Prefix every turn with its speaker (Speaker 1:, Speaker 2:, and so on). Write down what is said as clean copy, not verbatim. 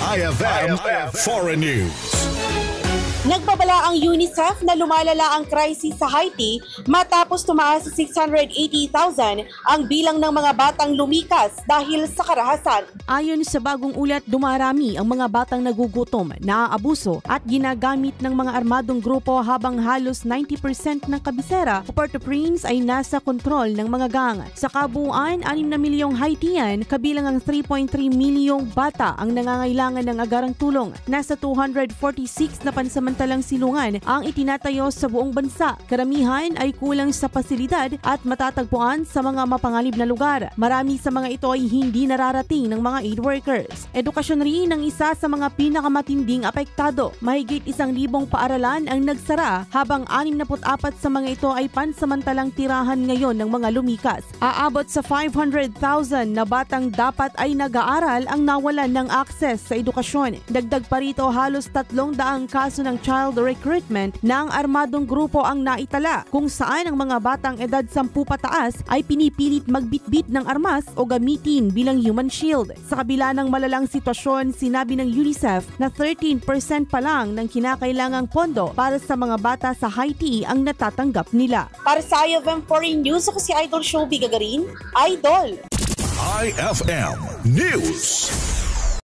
Speaker 1: IFM Foreign News.
Speaker 2: Nagbabala ang UNICEF na lumalala ang krisis sa Haiti matapos tumaas sa 680,000 ang bilang ng mga batang lumikas dahil sa karahasan.
Speaker 3: Ayon sa bagong ulat, dumarami ang mga batang nagugutom, naaabuso at ginagamit ng mga armadong grupo habang halos 90% ng kabisera o Port-au-Prince ay nasa kontrol ng mga gang. Sa kabuuan, 6 na milyong Haitian, kabilang ang 3.3 milyong bata ang nangangailangan ng agarang tulong. Nasa 246 na pansamantalang silungan ang itinatayo sa buong bansa. Karamihan ay kulang sa pasilidad at matatagpuan sa mga mapanganib na lugar. Marami sa mga ito ay hindi nararating ng mga aid workers. Edukasyon rin ang isa sa mga pinakamatinding apektado. Mahigit 1,000 paaralan ang nagsara habang 64 sa mga ito ay pansamantalang tirahan ngayon ng mga lumikas. Aabot sa 500,000 na batang dapat ay nag-aaral ang nawalan ng access sa edukasyon. Dagdag pa rito, halos 300 kaso ng child recruitment ng armadong grupo ang naitala, kung saan ang mga batang edad 10 pataas ay pinipilit magbitbit ng armas o gamitin bilang human shield. Sa kabila ng malalang sitwasyon, sinabi ng UNICEF na 13% pa lang ng kinakailangang pondo para sa mga bata sa Haiti ang natatanggap nila.
Speaker 2: Para sa IFM Foreign News, ako si Idol Shobi Gagarin. Idol!
Speaker 1: IFM News.